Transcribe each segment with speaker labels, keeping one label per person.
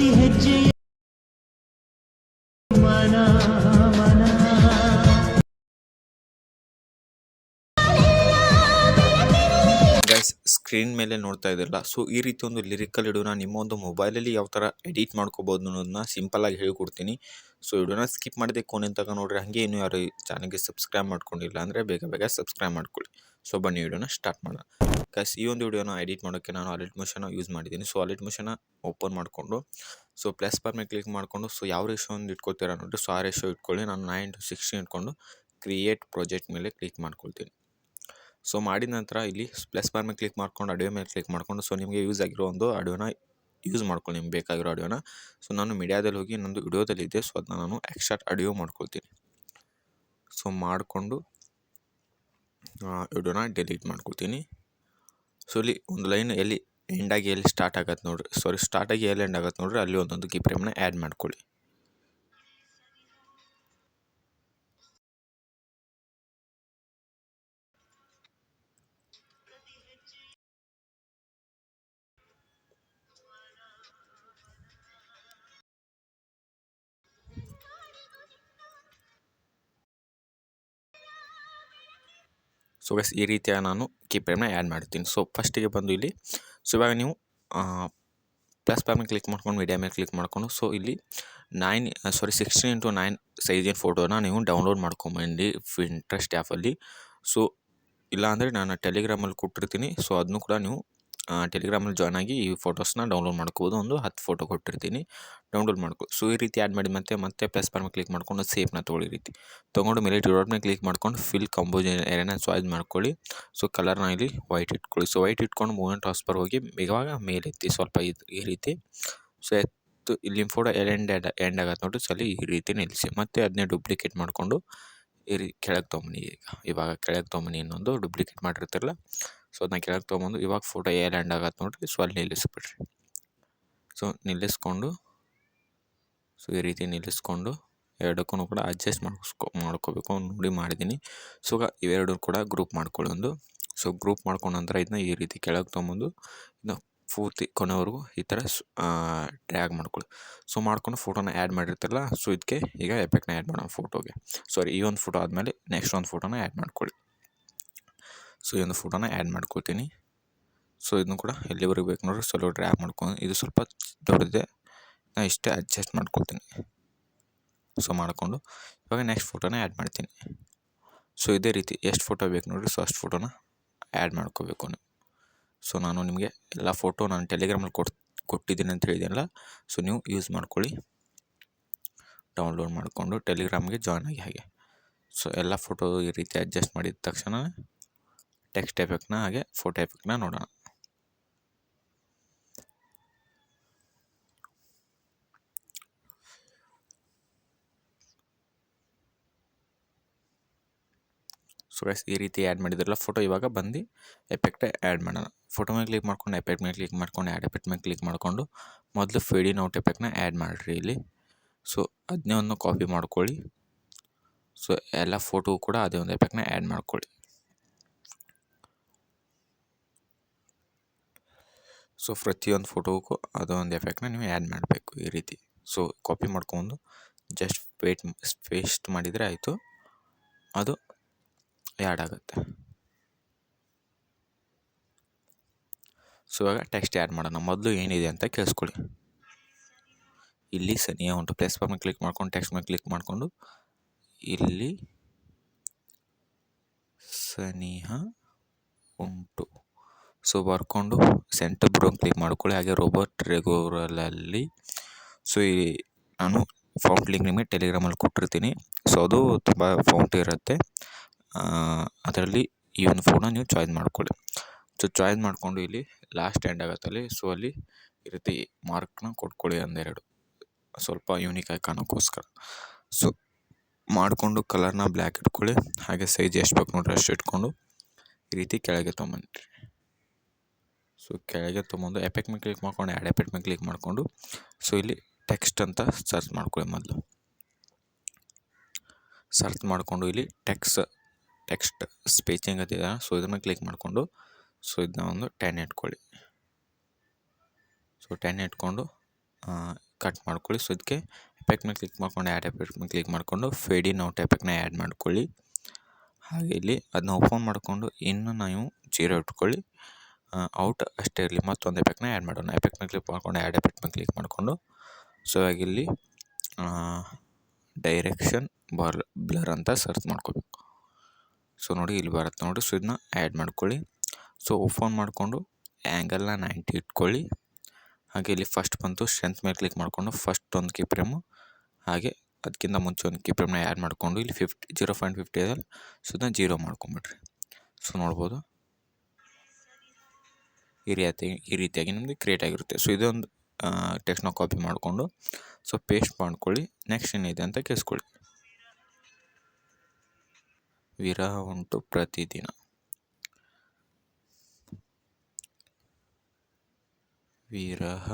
Speaker 1: ಪ್ರತಿ ಹೆಜ್ಜೆ ಮನ ಮನ
Speaker 2: ಗೈಸ್ ಸ್ಕ್ರೀನ್ ಮೇಲೆ ನೋಡ್ತಾ ಇದ್ದಿರಲ್ಲ, ಸೊ ಈ ರೀತಿ ಒಂದು ಲಿರಿಕಲ್ ವಿಡಿಯೋನ ನಿಮ್ಮ ಒಂದು ಮೊಬೈಲಲ್ಲಿ ಯಾವ ಥರ ಎಡಿಟ್ ಮಾಡ್ಕೋಬೋದು ಅನ್ನೋದನ್ನ ಸಿಂಪಲ್ಲಾಗಿ ಹೇಳ್ಕೊಡ್ತೀನಿ. ಸೊ ವಿಡಿಯೋನ ಸ್ಕಿಪ್ ಮಾಡಿದೆ ಕೊನೆ ತನಕ ನೋಡ್ರಿ. ಹಾಗೆ ಇನ್ನೂ ಯಾರು ಚಾನಲ್ಗೆ ಸಬ್ಸ್ಕ್ರೈಬ್ ಮಾಡ್ಕೊಂಡಿಲ್ಲ ಅಂದರೆ ಬೇಗ ಬೇಗ ಸಬ್ಸ್ಕ್ರೈಬ್ ಮಾಡ್ಕೊಳ್ಳಿ. ಸೊ ಬನ್ನಿ ವಿಡಿಯೋನ ಸ್ಟಾರ್ಟ್ ಮಾಡೋಣ. ಗೈಸ್ ಈ ಒಂದು ವಿಡಿಯೋನ ಎಡಿಟ್ ಮಾಡೋಕ್ಕೆ ನಾನು ಆಲಿಟ್ ಮೋಷನ್ ಯೂಸ್ ಮಾಡಿದ್ದೀನಿ. ಸೊ ಆಲಿಟ್ ಮೋಷನ್ನ ಓಪನ್ ಮಾಡಿಕೊಂಡು ಸೊ ಪ್ಲಸ್ ಬಾರ್ ಮೇಲೆ ಕ್ಲಿಕ್ ಮಾಡಿಕೊಂಡು ಸೊ ಯಾವ ರೇಷೋ ಒಂದು ಇಟ್ಕೊತೀರಾ ನೋಡಿ. ಸೊ ಆ ರೇಷೋ ಇಟ್ಕೊಳ್ಳಿ. ನಾನು 9:16 ಇಟ್ಕೊಂಡು ಕ್ರಿಯೇಟ್ ಪ್ರಾಜೆಕ್ಟ್ ಮೇಲೆ ಕ್ಲಿಕ್ ಮಾಡ್ಕೊಳ್ತೀನಿ. ಸೊ ಮಾಡಿದ ನಂತರ ಇಲ್ಲಿ ಪ್ಲಸ್ ಬಾರ್ ಮೇಲೆ ಕ್ಲಿಕ್ ಮಾಡ್ಕೊಂಡು ಆಡಿಯೋ ಮೇಲೆ ಕ್ಲಿಕ್ ಮಾಡಿಕೊಂಡು ಸೊ ನಿಮಗೆ ಯೂಸ್ ಆಗಿರೋ ಒಂದು ಆಡಿಯೋನ ಯೂಸ್ ಮಾಡ್ಕೊಳ್ಳಿ, ನಿಮ್ಗೆ ಬೇಕಾಗಿರೋ ಆಡಿಯೋನ. ಸೊ ನಾನು ಮೀಡಿಯಾದಲ್ಲಿ ಹೋಗಿ ನಂದು ವಿಡಿಯೋದಲ್ಲಿದೆ, ಸೊ ಅದನ್ನ ನಾನು ಎಕ್ಸ್ಟ್ರಾಕ್ಟ್ ಆಡಿಯೋ ಮಾಡ್ಕೊಳ್ತೀನಿ. ಸೊ ಮಾಡಿಕೊಂಡು ವಿಡಿಯೋನ ಡಿಲೀಟ್ ಮಾಡ್ಕೊಳ್ತೀನಿ. ಸೊ ಇಲ್ಲಿ ಒಂದು ಲೈನ್ ಎಲ್ಲಿ ಎಂಡಾಗಿ ಎಲ್ಲಿ ಸ್ಟಾರ್ಟ್ ಆಗತ್ತೆ ನೋಡ್ರಿ, ಸ್ಟಾರ್ಟಾಗಿ ಎಲ್ಲಿ ಎಂಡ್ ಆಗತ್ತೆ ನೋಡ್ರಿ, ಅಲ್ಲಿ ಒಂದೊಂದು ಕೀ ಫ್ರೇಮ್ನ ಆ್ಯಡ್ ಮಾಡ್ಕೊಳ್ಳಿ. ಸೊ ಗೈಸ್ ಈ ರೀತಿಯಾಗಿ ನಾನು ಕೀ ಫ್ರೇಮ್ನ ಆ್ಯಡ್ ಮಾಡ್ತೀನಿ. ಸೊ ಫಸ್ಟಿಗೆ ಬಂದು ಇಲ್ಲಿ ಸೊ ಇವಾಗ ನೀವು ಪ್ಲಸ್ ಬಾರ್ ಮೇಲೆ ಕ್ಲಿಕ್ ಮಾಡ್ಕೊಂಡು ಮೀಡಿಯಾ ಮೇಲೆ ಕ್ಲಿಕ್ ಮಾಡಿಕೊಂಡು ಸೊ ಇಲ್ಲಿ 16:9 ಸೈಜಿನ ಫೋಟೋನ ನೀವು ಡೌನ್ಲೋಡ್ ಮಾಡ್ಕೊಂಬಂದು Pinterest ಆ್ಯಪಲ್ಲಿ. ಸೊ ಇಲ್ಲಾಂದರೆ ನಾನು ಟೆಲಿಗ್ರಾಮಲ್ಲಿ ಕೊಟ್ಟಿರ್ತೀನಿ, ಸೊ ಅದನ್ನು ಕೂಡ ನೀವು ಟೆಲಿಗ್ರಾಮಲ್ಲಿ ಜಾಯ್ನ್ ಆಗಿ ಈ ಫೋಟೋಸ್ನ ಡೌನ್ಲೋಡ್ ಮಾಡ್ಕೋಬೋದು. ಒಂದು 10 ಫೋಟೋ ಕೊಟ್ಟಿರ್ತೀನಿ, ಡೌನ್ಲೋಡ್ ಮಾಡ್ಕೊ. ಸೊ ಈ ರೀತಿ ಆ್ಯಡ್ ಮಾಡಿ ಮತ್ತೆ ಪ್ಲಸ್ ಬಾರ್ ಮೇಲೆ ಕ್ಲಿಕ್ ಮಾಡ್ಕೊಂಡು ಸೇಫ್ನ ತೊಗೊಳ್ಳಿ. ಈ ರೀತಿ ತೊಗೊಂಡು ಮೇಲೆ ಡಾಟ್ ಮೇಲೆ ಕ್ಲಿಕ್ ಮಾಡ್ಕೊಂಡು ಫಿಲ್ ಕಂಪೋಸಿಷನ್ ಏರಿಯಾನ ಚಾಯ್ಸ್ ಮಾಡ್ಕೊಳ್ಳಿ. ಸೊ ಕಲರ್ನ ಇಲ್ಲಿ ವೈಟ್ ಇಟ್ಕೊಳ್ಳಿ. ಸೊ ವೈಟ್ ಇಟ್ಕೊಂಡು ಮೂವ್ಮೆಂಟ್ ಟ್ರಾನ್ಸ್ಫರ್ ಹೋಗಿ ಇವಾಗ ಮೇಲೆತ್ತಿ ಸ್ವಲ್ಪ ಈ ರೀತಿ. ಸೊ ಎತ್ತು ಇಲ್ಲಿ ಫೋಟೋ ಎಂಡ್ ಆಗತ್ತೆ ನೋಡಿ, ಸೊ ಅಲ್ಲಿ ಈ ರೀತಿ ನಿಲ್ಲಿಸಿ ಮತ್ತೆ ಅದನ್ನೇ ಡೂಪ್ಲಿಕೇಟ್ ಮಾಡಿಕೊಂಡು ಕೆಳಗೆ ತೊಗೊಂಬನ್ನಿ. ಇವಾಗ ಕೆಳಗೆ ತೊಗೊಂಬನ್ನಿ, ಇನ್ನೊಂದು ಡೂಪ್ಲಿಕೇಟ್ ಮಾಡಿರ್ತಿರಲ್ಲ, ಸೊ ಅದನ್ನ ಕೆಳಗೆ ತೊಗೊಂಬಂದು ಇವಾಗ ಫೋಟೋ ಎಂಡ್ ಆಗತ್ತೆ ನೋಡಿರಿ, ಸೊ ಅಲ್ಲಿ ನಿಲ್ಲಿಸ್ಬಿಡ್ರಿ. ಸೊ ನಿಲ್ಲಿಸ್ಕೊಂಡು ಸೊ ಈ ರೀತಿ ನಿಲ್ಲಿಸ್ಕೊಂಡು ಎರಡಕ್ಕೂ ಕೂಡ ಅಡ್ಜಸ್ಟ್ ಮಾಡ್ಕೋಬೇಕು ನೋಡಿ ಮಾಡಿದ್ದೀನಿ. ಸೊ ಇವೆರಡು ಕೂಡ ಗ್ರೂಪ್ ಮಾಡ್ಕೊಳ್ಳಿ ಒಂದು. ಸೊ ಗ್ರೂಪ್ ಮಾಡ್ಕೊಂಡ ನಂತರ ಇದನ್ನ ಈ ರೀತಿ ಕೆಳಗೆ ತೊಗೊಂಬಂದು ಇದನ್ನ ಪೂರ್ತಿ ಕೊನೆವರೆಗೂ ಈ ಥರ ಡ್ರ್ಯಾಗ್ ಮಾಡ್ಕೊಳ್ಳಿ. ಸೊ ಮಾಡ್ಕೊಂಡು ಫೋಟೋನ ಆ್ಯಡ್ ಮಾಡಿರ್ತಾರಲ್ಲ, ಸೊ ಇದಕ್ಕೆ ಈಗ ಎಫೆಕ್ಟ್ನ ಆ್ಯಡ್ ಮಾಡೋಣ ಫೋಟೋಗೆ. ಈ ಒಂದು ಫೋಟೋ ಆದಮೇಲೆ ನೆಕ್ಸ್ಟ್ ಒಂದು ಫೋಟೋನ ಆ್ಯಡ್ ಮಾಡ್ಕೊಳ್ಳಿ. ಸೊ ಈ ಒಂದು ಫೋಟೋನ ಆ್ಯಡ್ ಮಾಡ್ಕೊಳ್ತೀನಿ. ಸೊ ಇದನ್ನು ಕೂಡ ಎಲ್ಲಿವರೆಗೂ ಬೇಕು ನೋಡಿರಿ, ಸ್ವಲ್ಪ ಡ್ರ್ಯಾಗ್ ಮಾಡ್ಕೊಂಡು ಇದು ಸ್ವಲ್ಪ ದೊಡ್ಡದೆ ನಾನು ಇಷ್ಟೇ ಅಡ್ಜಸ್ಟ್ ಮಾಡ್ಕೊಳ್ತೀನಿ. ಸೊ ಮಾಡಿಕೊಂಡು ಇವಾಗ ನೆಕ್ಸ್ಟ್ ಫೋಟೋನ ಆ್ಯಡ್ ಮಾಡ್ತೀನಿ. ಸೊ ಇದೇ ರೀತಿ ಎಷ್ಟು ಫೋಟೋ ಬೇಕು ನೋಡಿರಿ, ಸೊ ಅಷ್ಟು ಫೋಟೋನ ಆ್ಯಡ್ ಮಾಡ್ಕೋಬೇಕು ನೀವು. ಸೊ ನಾನು ನಿಮಗೆ ಎಲ್ಲ ಫೋಟೋ ನಾನು ಟೆಲಿಗ್ರಾಮಲ್ಲಿ ಕೊಟ್ಟಿದ್ದೀನಿ ಅಂತ ಹೇಳಿದ್ದೀನಲ್ಲ, ಸೊ ನೀವು ಯೂಸ್ ಮಾಡ್ಕೊಳ್ಳಿ. ಡೌನ್ಲೋಡ್ ಮಾಡಿಕೊಂಡು ಟೆಲಿಗ್ರಾಮ್ಗೆ ಜಾಯ್ನ್ ಆಗಿ ಹಾಗೆ. ಸೊ ಎಲ್ಲ ಫೋಟೋ ಈ ರೀತಿ ಅಡ್ಜಸ್ಟ್ ಮಾಡಿದ ತಕ್ಷಣ ಟೆಕ್ಸ್ಟ್ ಎಫೆಕ್ಟ್ನ ಹಾಗೆ ಫೋಟೋ ಎಫೆಕ್ಟ್ನ ನೋಡೋಣ. ಸೊ ಗೈಸ್ ಈ ರೀತಿ ಆ್ಯಡ್ ಮಾಡಿದ್ರಲ್ಲ ಫೋಟೋ, ಇವಾಗ ಬಂದು ಎಫೆಕ್ಟ್ ಆ್ಯಡ್ ಮಾಡೋಣ. ಫೋಟೋ ಮೇಲೆ ಕ್ಲಿಕ್ ಮಾಡ್ಕೊಂಡು ಎಫೆಕ್ಟ್ ಮೇಲೆ ಕ್ಲಿಕ್ ಮಾಡ್ಕೊಂಡು ಆ್ಯಡ್ ಎಫೆಕ್ಟ್ ಮೇಲೆ ಕ್ಲಿಕ್ ಮಾಡಿಕೊಂಡು ಮೊದಲು ಫೇಡ್ ಇನ್ ಔಟ್ ಎಫೆಕ್ಟ್ನ ಆ್ಯಡ್ ಮಾಡಿರಿ ಇಲ್ಲಿ. ಸೊ ಅದನ್ನೇ ಒಂದು ಕಾಪಿ ಮಾಡ್ಕೊಳ್ಳಿ. ಸೊ ಎಲ್ಲ ಫೋಟೋ ಕೂಡ ಅದೇ ಒಂದು ಎಫೆಕ್ಟ್ನ ಆ್ಯಡ್ ಮಾಡ್ಕೊಳ್ಳಿ. ಸೊ ಪ್ರತಿಯೊಂದು ಫೋಟೋಗೂ ಅದೊಂದು ಎಫೆಕ್ಟ್ನ ನೀವು ಆ್ಯಡ್ ಮಾಡಬೇಕು ಈ ರೀತಿ. ಸೊ ಕಾಪಿ ಮಾಡ್ಕೊಂಡು ಜಸ್ಟ್ ಪೇಸ್ಟ್ ಮಾಡಿದರೆ ಆಯಿತು, ಅದು ಆ್ಯಡ್ ಆಗುತ್ತೆ. ಸೊ ಇವಾಗ ಟೆಕ್ಸ್ಟ್ ಆ್ಯಡ್ ಮಾಡೋಣ. ಮೊದಲು ಏನಿದೆ ಅಂತ ಕೇಳಿಸ್ಕೊಳ್ಳಿ. ಇಲ್ಲಿ ಸನಿಹ ಉಂಟು, ಪ್ಲಸ್ ಬಾರ್ ಮೇಲೆ ಕ್ಲಿಕ್ ಮಾಡ್ಕೊಂಡು ಟೆಕ್ಸ್ಟ್ ಮೇಲೆ ಕ್ಲಿಕ್ ಮಾಡಿಕೊಂಡು ಇಲ್ಲಿ ಸನಿಹ ಉಂಟು ಸೊ ಬರ್ಕೊಂಡು ಸೆಂಟರ್ ಬ್ರೌನ್ ಕ್ಲಿಕ್ ಮಾಡ್ಕೊಳ್ಳಿ. ಹಾಗೆ ರೋಬೋಟ್ ರೆಗ್ಯುಲರಲ್ಲಿ ಸೊ ಈ ನಾನು ಫೌಂಟ್ ಲಿಂಕ್ ನಿಮಗೆ ಟೆಲಿಗ್ರಾಮಲ್ಲಿ ಕೊಟ್ಟಿರ್ತೀನಿ. ಸೊ ಅದು ತುಂಬ ಫೌಂಟ್ ಇರುತ್ತೆ, ಅದರಲ್ಲಿ ಈ ಒಂದು ಫೋಟೋನ ನೀವು ಚಾಯ್ಸ್ ಮಾಡ್ಕೊಳ್ಳಿ. ಸೊ ಚಾಯ್ಸ್ ಮಾಡಿಕೊಂಡು ಇಲ್ಲಿ ಲಾಸ್ಟ್ ಎಂಡ್ ಆಗುತ್ತಲ್ಲಿ, ಸೊ ಅಲ್ಲಿ ಈ ರೀತಿ ಮಾರ್ಕ್ನ ಕೊಟ್ಕೊಳ್ಳಿ ಒಂದೆರಡು, ಸ್ವಲ್ಪ ಯೂನಿಕಾಗಿ ಕಾಣೋಕ್ಕೋಸ್ಕರ. ಸೊ ಮಾಡಿಕೊಂಡು ಕಲರ್ನ ಬ್ಲ್ಯಾಕ್ ಇಟ್ಕೊಳ್ಳಿ. ಹಾಗೆ ಸೈಜ್ ಎಷ್ಟು ಬೇಕು ನೋಡ್ರಿ ಅಷ್ಟು ಇಟ್ಕೊಂಡು ಈ ರೀತಿ ಕೆಳಗೆ ತೊಗೊಂಬನ್ರಿ. ಸೊ ಕೆಳಗೆ ತೊಗೊಂಡು ಎಫೆಕ್ಟ್ ಮೇಲೆ ಕ್ಲಿಕ್ ಮಾಡ್ಕೊಂಡು ಆ್ಯಡ್ ಎಫೆಕ್ಟ್ ಮೇಲೆ ಕ್ಲಿಕ್ ಮಾಡಿಕೊಂಡು ಸೊ ಇಲ್ಲಿ ಟೆಕ್ಸ್ಟ್ ಅಂತ ಸರ್ಚ್ ಮಾಡ್ಕೊಳ್ಳಿ. ಮೊದಲು ಸರ್ಚ್ ಮಾಡಿಕೊಂಡು ಇಲ್ಲಿ ಟೆಕ್ಸ್ಟ್ ಸ್ಪೇಸಿಂಗ್ ಅದಿದೆ, ಸೊ ಇದನ್ನ ಕ್ಲಿಕ್ ಮಾಡಿಕೊಂಡು ಸೊ ಇದನ್ನ ಒಂದು 10 ಇಟ್ಕೊಳ್ಳಿ. ಸೊ 10 ಇಟ್ಕೊಂಡು ಕಟ್ ಮಾಡ್ಕೊಳ್ಳಿ. ಸೊ ಇದಕ್ಕೆ ಎಫೆಕ್ಟ್ ಮೇಲೆ ಕ್ಲಿಕ್ ಮಾಡ್ಕೊಂಡು ಆ್ಯಡ್ ಎಫೆಕ್ಟ್ ಮೇಲೆ ಕ್ಲಿಕ್ ಮಾಡಿಕೊಂಡು ಫೇಡ್ ಇನ್ ಔಟ್ ಎಫೆಕ್ಟ್ನ ಆ್ಯಡ್ ಮಾಡ್ಕೊಳ್ಳಿ. ಹಾಗೆ ಇಲ್ಲಿ ಅದನ್ನ ಓಪನ್ ಮಾಡಿಕೊಂಡು ಇನ್ನು ನೀವು 0 ಇಟ್ಕೊಳ್ಳಿ. ಔಟ್ ಅಷ್ಟೇ ಇರಲಿ. ಮತ್ತೊಂದು ಎಫೆಕ್ಟ್ನ ಆ್ಯಡ್ ಮಾಡೋಣ. ಎಫೆಕ್ಟ್ ಮೇಲೆ ಕ್ಲಿಕ್ ಮಾಡ್ಕೊಂಡು ಆ್ಯಡ್ ಎಫೆಕ್ಟ್ ಮೇಲೆ ಕ್ಲಿಕ್ ಮಾಡಿಕೊಂಡು ಸೊ ಇಲ್ಲಿ ಡೈರೆಕ್ಷನ್ ಬ್ಲರ್ ಅಂತ ಸರ್ಚ್ ಮಾಡ್ಕೋಬೇಕು. ಸೊ ನೋಡಿ ಇಲ್ಲಿ ಬರುತ್ತೆ ನೋಡಿ. ಸೊ ಇದನ್ನ ಆ್ಯಡ್ ಮಾಡ್ಕೊಳ್ಳಿ. ಸೊ ಓಪನ್ ಮಾಡಿಕೊಂಡು ಆ್ಯಂಗಲ್ನ 90 ಇಟ್ಕೊಳ್ಳಿ. ಹಾಗೆ ಇಲ್ಲಿ ಫಸ್ಟ್ ಬಂತು ಸ್ಟ್ರೆಂತ್ ಮೇಲೆ ಕ್ಲಿಕ್ ಮಾಡಿಕೊಂಡು ಫಸ್ಟ್ ಒಂದು ಕೀ ಫ್ರೇಮು, ಹಾಗೆ ಅದಕ್ಕಿಂತ ಮುಂಚೆ ಒಂದು ಕೀ ಫ್ರೇಮ್ನ ಆ್ಯಡ್ ಮಾಡಿಕೊಂಡು ಇಲ್ಲಿ 0.50 ಇದೆಯಲ್ಲ, ಸೊ ಇದನ್ನ 0 ಮಾಡ್ಕೊಂಬಿಡ್ರಿ. ಸೊ ನೋಡ್ಬೋದು ಈ ರೀತಿಯಾಗಿ ನಿಮಗೆ ಕ್ರಿಯೇಟ್ ಆಗಿರುತ್ತೆ. ಸೊ ಇದೊಂದು ಟೆಕ್ಸ್ಟ್ನ ಕಾಪಿ ಮಾಡಿಕೊಂಡು ಸೊ ಪೇಸ್ಟ್ ಮಾಡ್ಕೊಳ್ಳಿ. ನೆಕ್ಸ್ಟ್ ಏನಿದೆ ಅಂತ ಕೇಳಿಸ್ಕೊಳ್ಳಿ. ವಿರಹ ಉಂಟು ಪ್ರತಿದಿನ. ವಿರಹ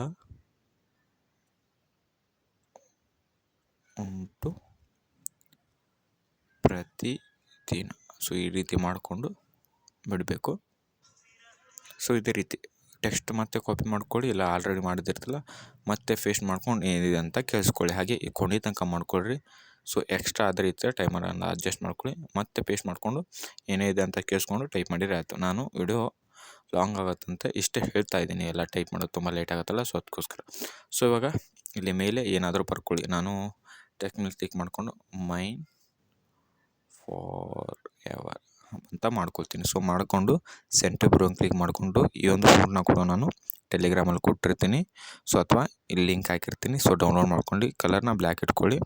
Speaker 2: ಉಂಟು ಪ್ರತಿದಿನ. ಸೊ ಈ ರೀತಿ ಮಾಡಿಕೊಂಡು ಬಿಡಬೇಕು. ಸೊ ಇದೇ ರೀತಿ ಟೆಕ್ಸ್ಟ್ ಮತ್ತೆ ಕಾಪಿ ಮಾಡ್ಕೊಳ್ಳಿ, ಇಲ್ಲ ಆಲ್ರೆಡಿ ಮಾಡಿದಿರ್ತಲ್ಲ ಮತ್ತೆ ಪೇಸ್ಟ್ ಮಾಡ್ಕೊಂಡು ಏನಿದೆ ಅಂತ ಕೇಳಿಸ್ಕೊಳ್ಳಿ. ಹಾಗೆ ಈ ಕೊನೆ ತನಕ ಮಾಡ್ಕೊಳ್ರಿ. ಸೊ ಎಕ್ಸ್ಟ್ರಾ ಆದರೆ ಇದ್ದರೆ ಟೈಮರನ್ನು ಅಡ್ಜಸ್ಟ್ ಮಾಡ್ಕೊಳ್ಳಿ. ಮತ್ತೆ ಪೇಸ್ಟ್ ಮಾಡಿಕೊಂಡು ಏನಿದೆ ಅಂತ ಕೇಳಿಸ್ಕೊಂಡು ಟೈಪ್ ಮಾಡಿದ್ರೆ ಆಯಿತು. ನಾನು ವಿಡಿಯೋ ಲಾಂಗ್ ಆಗುತ್ತಂತ ಇಷ್ಟೇ ಹೇಳ್ತಾ ಇದ್ದೀನಿ. ಎಲ್ಲ ಟೈಪ್ ಮಾಡೋದು ತುಂಬ ಲೇಟ್ ಆಗುತ್ತಲ್ಲ, ಸೊ ಅದಕ್ಕೋಸ್ಕರ. ಸೊ ಇವಾಗ ಇಲ್ಲಿ ಮೇಲೆ ಏನಾದರೂ ಬರ್ಕೊಳ್ಳಿ. ನಾನು ಟೆಕ್ಸ್ಟ್ ಮೇಲೆ ಕ್ಲಿಕ್ ಮಾಡಿಕೊಂಡು ಮೈನ್ ಫಾರ್ ಎವರ್ ಅಂತ ಮಾಡ್ಕೊಳ್ತೀನಿ. ಸೊ ಮಾಡಿಕೊಂಡು ಸೆಂಟರ್ ಬ್ರೌನ್ ಕ್ಲಿಕ್ ಮಾಡಿಕೊಂಡು ಈ ಒಂದು ಫೋಟೋನ ಕೂಡ ನಾನು ಟೆಲಿಗ್ರಾಮಲ್ಲಿ ಕೊಟ್ಟಿರ್ತೀನಿ. ಸೊ ಅಥವಾ ಇಲ್ಲಿ ಲಿಂಕ್ ಹಾಕಿರ್ತೀನಿ. ಸೊ ಡೌನ್ಲೋಡ್ ಮಾಡ್ಕೊಂಡು ಕಲರ್ನ ಬ್ಲ್ಯಾಕ್ ಇಟ್ಕೊಳ್ಳಿ.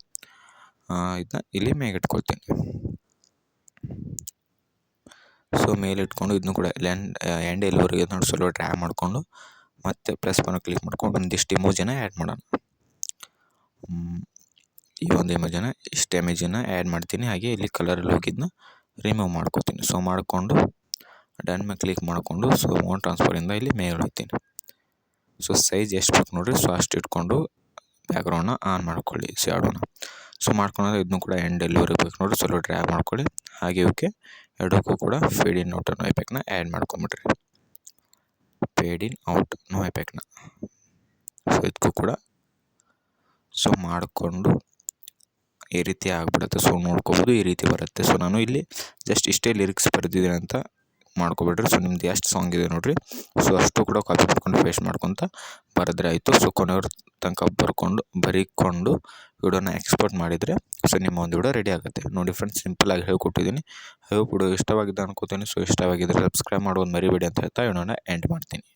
Speaker 2: ಇದನ್ನ ಇಲ್ಲಿ ಮೇಲೆ ಇಟ್ಕೊಳ್ತೀನಿ. ಸೊ ಮೇಲೆ ಇಟ್ಕೊಂಡು ಇದನ್ನು ಕೂಡ ಎಂಡ್ ಎಲ್ಲಿವರೆಗೆ ನೋಡಿ ಸ್ವಲ್ಪ ಡ್ರ್ಯಾಗ್ ಮಾಡಿಕೊಂಡು ಮತ್ತೆ ಪ್ಲಸ್ ಬಟನ್ ಕ್ಲಿಕ್ ಮಾಡ್ಕೊಂಡು ಒಂದಿಷ್ಟು ಇಮೋಜಿನ ಆ್ಯಡ್ ಮಾಡೋಣ. ಈ ಒಂದು ಇಮೇಜನ್ನು ಇಷ್ಟು ಇಮೇಜನ್ನು ಆ್ಯಡ್ ಮಾಡ್ತೀನಿ. ಹಾಗೆ ಇಲ್ಲಿ ಕಲರಲ್ಲಿ ಹೋಗಿದ್ದನ್ನ ರಿಮೂವ್ ಮಾಡ್ಕೊತೀನಿ. ಸೊ ಮಾಡಿಕೊಂಡು ಡನ್ ಮೇಲೆ ಕ್ಲಿಕ್ ಮಾಡಿಕೊಂಡು ಸೊ ಮೋಡ್ ಟ್ರಾನ್ಸ್ಫರಿಂದ ಇಲ್ಲಿ ಮೇಲೆ ಹೋಗ್ತೀನಿ. ಸೊ ಸೈಜ್ ಎಷ್ಟು ಬೇಕು ನೋಡಿರಿ, ಸೊ ಅಷ್ಟು ಇಟ್ಕೊಂಡು ಬ್ಯಾಕ್ಗ್ರೌಂಡ್ನ ಆನ್ ಮಾಡ್ಕೊಳ್ಳಿ ಶ್ಯಾಡೋನ. ಸೊ ಮಾಡ್ಕೊಂಡ್ರೆ ಇದನ್ನು ಕೂಡ ಎಂಡ್ ಎಲ್ಲಿವರೆಗೆ ಬೇಕು ನೋಡಿ ಸ್ವಲ್ಪ ಡ್ರ್ಯಾಗ್ ಮಾಡ್ಕೊಳ್ಳಿ. ಹಾಗೆ ಇವಕ್ಕೆ ಎರಡಕ್ಕೂ ಕೂಡ ಫೇಡ್ ಇನ್ ಔಟ್ ನೋ ಎಫೆಕ್ಟ್ನ ಆ್ಯಡ್ ಮಾಡ್ಕೊಂಬಿಡ್ರಿ. ಫೇಡ್ ಇನ್ ಔಟ್ ನೋ ಎಫೆಕ್ಟ್ನ ಸೊ ಇದಕ್ಕೂ ಕೂಡ ಸೊ ಮಾಡಿಕೊಂಡು ಈ ರೀತಿ ಆಗಿಬಿಡುತ್ತೆ. ಸೊ ನೋಡ್ಕೋಬೋದು ಈ ರೀತಿ ಬರುತ್ತೆ. ಸೊ ನಾನು ಇಲ್ಲಿ ಜಸ್ಟ್ ಇಷ್ಟೇ ಲಿರಿಕ್ಸ್ ಬರೆದಿದ್ದೀನಿ ಅಂತ ಮಾಡ್ಕೊಬಿಡ್ರಿ. ಸೊ ನಿಮ್ದು ಎಷ್ಟು ಸಾಂಗ್ ಇದೆ ನೋಡಿರಿ, ಸೊ ಅಷ್ಟು ಕೂಡ ಕಾಪಿ ಮಾಡ್ಕೊಂಡು ಪೇಸ್ಟ್ ಮಾಡ್ಕೊತ ಬರೆದ್ರೆ ಆಯಿತು. ಸೊ ಕೊನೆಯವ್ರ ತನಕ ಬರೀಕೊಂಡು ವಿಡಿಯೋನ ಎಕ್ಸ್ಪೋರ್ಟ್ ಮಾಡಿದರೆ ಸೊ ನಿಮ್ಮ ಒಂದು ವಿಡಿಯೋ ರೆಡಿ ಆಗುತ್ತೆ. ನೋಡಿ ಫ್ರೆಂಡ್ಸ್, ಸಿಂಪಲಾಗಿ ಹೇಳ್ಕೊಟ್ಟಿದ್ದೀನಿ. ವಿಡಿಯೋ ಇಷ್ಟವಾಗಿದೆ ಅನ್ಕೋತೀನಿ. ಸೊ ಇಷ್ಟವಾಗಿದ್ದರೆ ಸಬ್ಸ್ಕ್ರೈಬ್ ಮಾಡೋದು ಮರಿಬೇಡಿ ಅಂತ ಹೇಳ್ತಾ ವಿಡಿಯೋನ ಎಂಡ್ ಮಾಡ್ತೀನಿ.